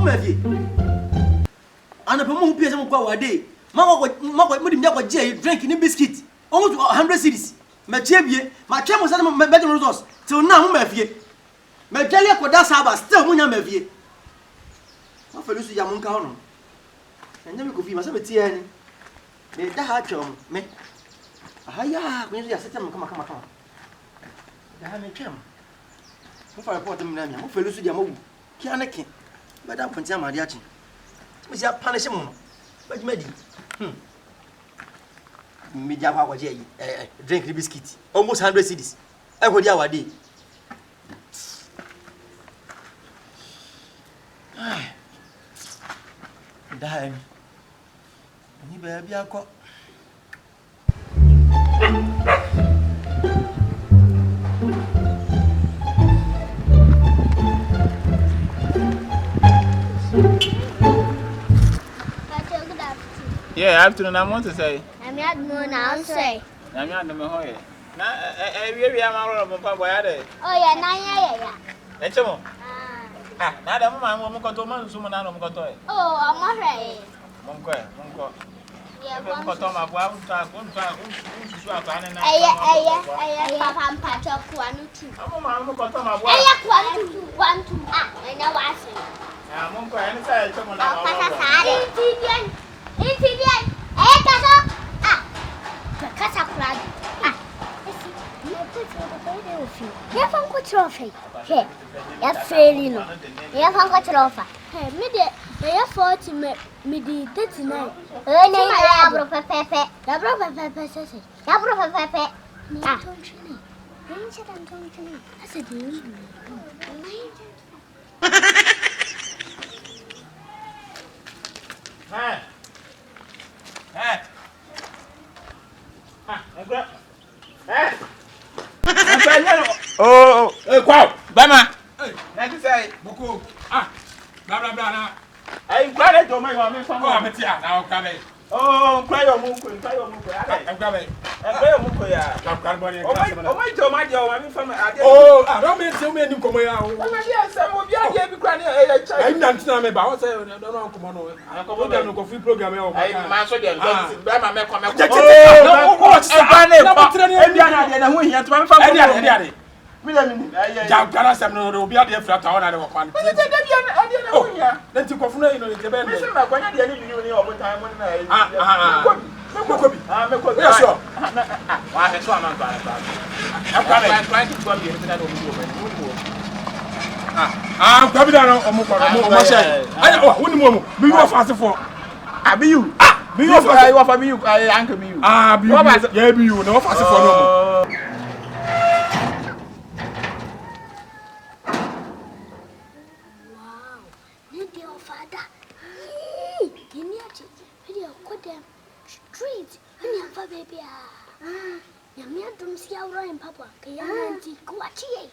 mafie. Ana pa mo pia se mo kwa wade. Mako mo di nya kwa je drink ni biscuit. Almost 100 cedis. Ma chebie, ma twem mo say me be dem results. Till now mo mafie. Ma dwale akoda saba still mo nya mafie. Ma felu su ya mo nka ho no. Enya me kofi ma se betie ani. Me da ha twem me. Ahaya, ko nyi ya setem kama. Da ha me twem. Mo fa report me na me. Mo felu su dia mo wu. Ki aneke. Be da ponti amade achi. Me sia punish mo. Ba jimadi. Me ja kwa je drink the biscuit. Almost 100 cedis. E ko dia wade. Da ni be bia ko. Yeah, afternoon I want to say. I'm not going to say. I'm not the Mahoy. Now, we are my papa boy. Oh, yeah, Let's go. Now, the man will go to man, someone out of Gotoy. Oh, I'm afraid. Monko. Yeah, I'm going to my wife. Papa and Patrick, 1, 2. I'm going to my wife. 1, 2. I know what I say. I'm going to say, someone out of Indian. Yeah, from what trophy? Hey, you're failing. Yeah, from what trophy? Hey, me, they are 40 me, the 39. Oh, no, I brought Pepe. I brought Pepe, says it. I brought Pepe. Ah, I said, you. Oh, quack, Bama. Let's say, Buku. Blah, blah. I'm glad I don't make one from Matia now, Cabe. Oh, cry your moon, I'm coming. Oh, I don't mean so many come out. Yes, some of you are crying. I'm not telling me about it. I don't know. Come on, I come on, free program. I'm master. Bama, make come. Oh, what's the Jagara sem no obi ade afra ta wona de wakwan. Oh, then to kofuna you know the bend. Listen na kwanya de ni ni obo time mo na. Mekobi. Mekobi. Yes sure. Wa he so am gba na. I'm trying to go be anything that obi do. Kwabi da no omo kwa omo share. Aya oh, woni mo mo. Be you fast for. Beyou. Beyou for I for Beyou. I anchor Beyou. Beyou. Yeah, Beyou. No fast for no. Street, and your baby. Yamia don't see our rain, Papa. Kayanti, KWAW.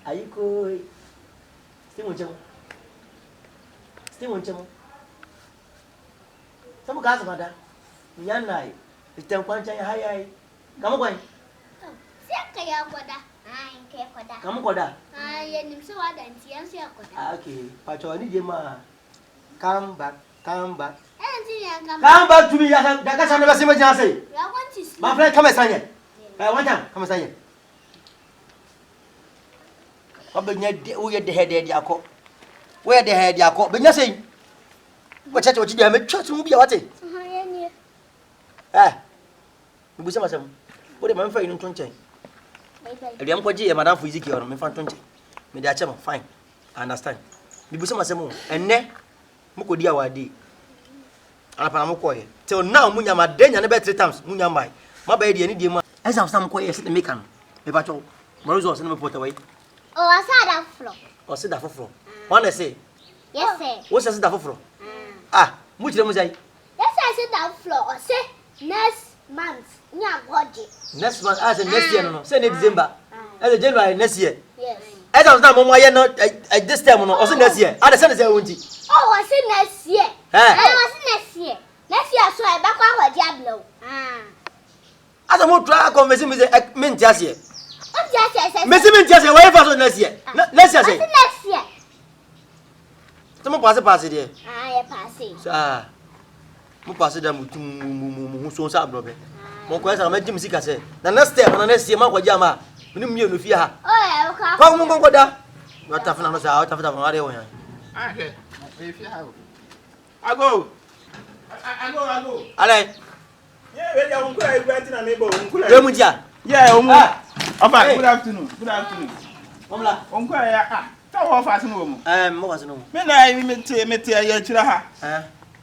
Ayiko. Stay one chemo. Some gas mother. Yanai. It's 10 points. Hi. Come on. Come on. Okay. Patroni Jema. Come back. Come back to me. That's never seen what I say. My friend, come and sign it. One time, come and sign it. Where the head of Yako? Where the head Yako? But nothing. What you damage? Church will be what it. You was some. What am I afraid in 20? The uncle G, Madame Fiziki, or me fan 20. Me the chama, fine. I understand. You was some, and ne Mukodia wadi. Anapanamokoy. Till now, Munyama, then and about 3 times, Munyamai. My baby, any dear, as I'm some quiet the maker. If I told Maruzo, send me put away. Oh, I saw that floor. Or sit that for. One I say, Yes, sir. what's that for? Ah, which them was I? Yes, I said that floor. Or say next month. Yeah, body. Next month, as a next year, no, send it December. As a January next year. Yes. As I was not more not at this time, or next year. I send it. Oh, I said next year. I was next year. Next year, so I back on Diablo. As a more try conversing with the men just here. What just said? Missing just away for next year. Next year. Next year. Some pass it here. I pass it. Ah, who pass it them to so sabrobe. Monquess, I met Jim Sika say. The next step, and the next year, Marco Jama. We knew you fear. Oh, come on, go down. Not tough enough out of the radio. If you have. I go. Allez. Yeah, I'm going to neighbor. Remudia. Yeah, good afternoon. Good afternoon. Uncle, how fast no? More. Men I met a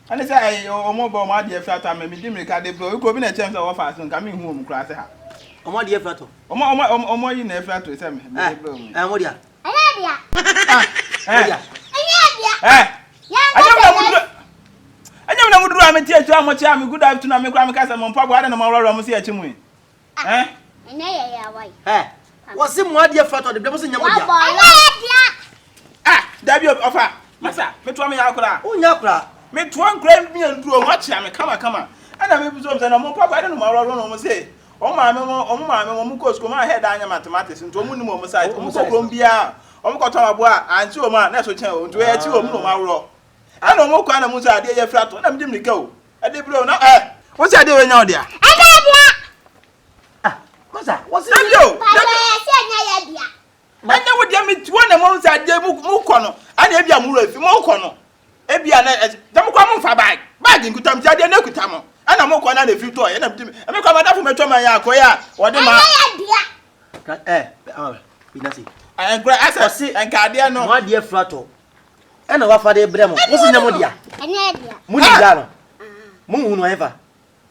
and it's a mobile, my dear flat. I may be dim the blow. You could be a chance of fast and coming home, class. Oh, my dear Flato. Oh, my, you never flat to send me. And what ya? I never would do. I'm a teacher. I'm a charm. Good afternoon. I'm a grandma. I'm on Papa and I'm already see a chimney. Eh? Eh? What's the more dear Flato? The devils in your mother. Ah, Debbie offer. Massa, me to me akura. Oh, Yakra. Me to one grand me and do watch am come on. And I be so say no mo papa I don't know no say. O ma me ko school ma head anya mathematics nto mu ni mo side. O ko krom bia. O ko ton aboa anti o ma na so chen o nto e ti o mu no ma wro. Ana mo kwa na mu say ade ye flato na me dim ni ka o. Ade bro na wo say ade we nya o dia. Ah, Masa, what's it? Yo. I said, Anya wo dia me tuo na mo say ade mu ko no. Ana e bia mu ro afi mo ko no. E bia na dem kwa mo fa bag nkutam ti ade na kutam. Ana mo ko na na fi to ye na bi me kwa madafo metwa man ya akoya wo de ma Binasi. Engra asa enkade no Mo de Flato. E na wa fa de bremo. Wo si nyamo dia. Enedia. Mu ni dia no. Mu hu no efa.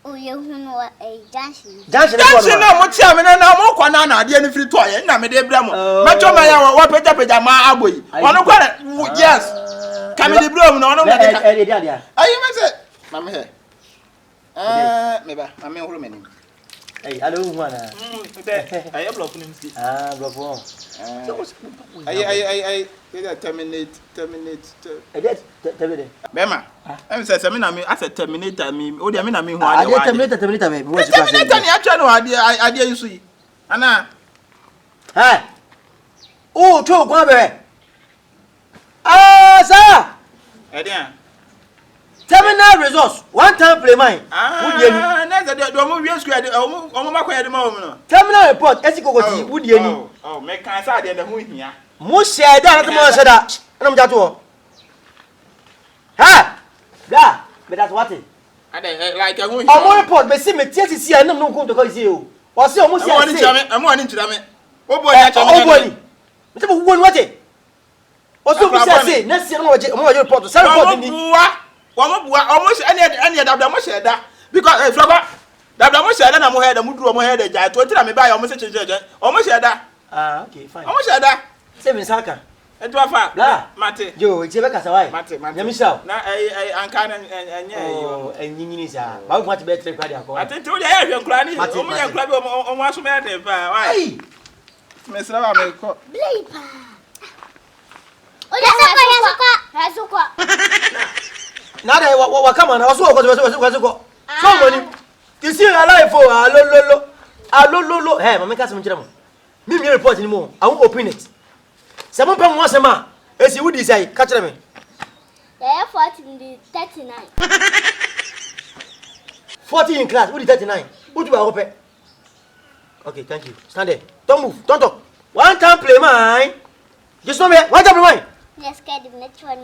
Oh, you know a junction. Junction na mo tia me na mo kwa na ade ni fi to ye na me de bremo. Metwa man ya wa peja ma aboyi. Wono kwa yes. Kame de bremo no no na de dia. Ayi me se mama he. Me ba mama horo meni. Hey, hello, Juana. I am blocking him. Bravo. I terminate. Bema. I'm saying, I said, terminate me. Oh, I mean, who I terminate me. What's the idea you see? Anna. Hi. Oh, two, go ahead. Ah, sir. Edian. Terminal resource. One time play mine. Terminal report. Esi Kokotii. Would you? Oh, make cancer at the moon here. Most share that. And I'm just ha! Da! But that's what it. I like a moon. I'm more report. But see me, Tessie, see, I don't know to call you. Or see almost I'm wanting to them. Oh, boy, Mr. What it? Or so we say, next year, more report to sell. Almost any of them was said that because Flora, that I was said, and I'm head and Mudu head. I told you I buy almost almost said that. Ah, okay, fine. Almost said that. Same Saka. And Wafa, blah, Mate, Joe, it's a Cassaway, Mate, Michelle. Now I can't and Ninisa. I want to bet I think you have your granny, only a club on what's the matter. Why? Miss Lava may call. Now they what come on, I was somebody. You see alive for a low. Hey, my cousin, me report anymore. I won't open it. Someone come once a man. As you would say, catch me. They are 39. 40 in class, what is 39? What do I open? Okay, thank you. Stand there. Don't move, don't talk. One time play mine. Just one minute, one time play mine. Yes, next one.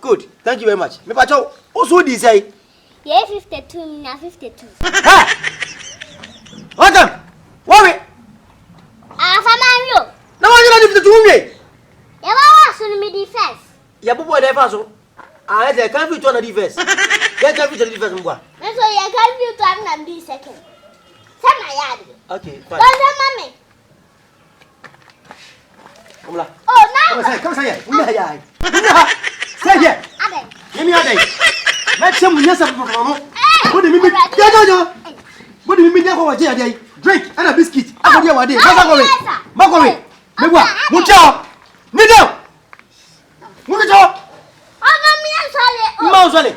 Good, thank you very much. Me pacho, also this say. Yeah, 52, now 52. Ha! What time? What? Family. Now I need to do me. You want me defense? Ya boy, they pass. I can't be to the defense. Get can't be to the defense. That's why I can't be to the second. Okay, fine. Mommy. Come on. Oh, now. Come say. Say here. Give me a day. Make some yes of mama. What do you mean? What do you mean? Drink and a biscuit. I go there. Magaway. Megwa. Mucha. Nido. Mucha. I'm sorry.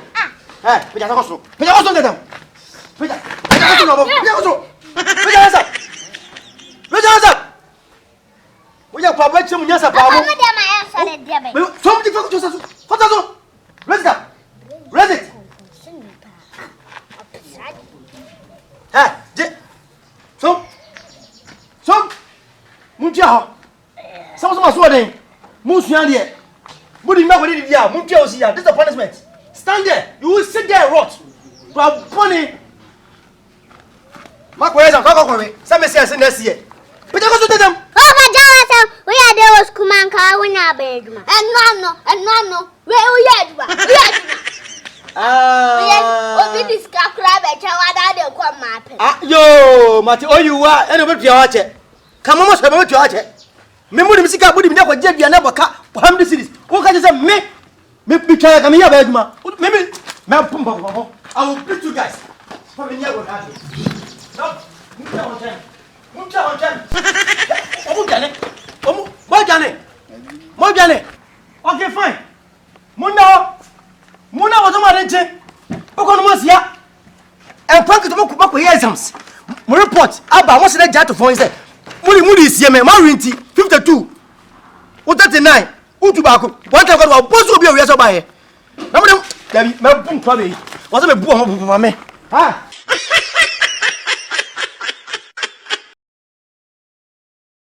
Eh, pega coso. Pega coso dedão. Pega coso novo. Pega coso. Pega essa. Oya pa ba chemu nyasa pa mo. Mama dia ma sorry dia be. So mu di fa ko so. Fota so. Raise it. Eh, je. So. Muntia ho. Some so den. Mu suan de. Budi ma ko di dia. Muntia o si ya. This is a punishment. Stand there. You will sit there and rot. But funny. Makweza kwa me. Some say next year. But I go to them. We are there was Kumanka when I beg. And no. Where we are. Oh, this crab at Chawada, come map. Yo, Mati, oh, you are, and over your watch. Come on, must have your watch. Memory Missika would never get the another car. How many cities? What can you say? Me try come here, Bedma. Maybe, I will put you guys. From the year will have you. No, Mucha on time. More Janet. Okay, fine. Muna was on my rent. Okonomasia. And Frank to Moko exams. My report. Abba wants to get to phone. Moody is Yemen, Marinti, 52. 39. Utubako. What I got was to be a reason by. Now, my boom, probably. Was a boom for me. Ah.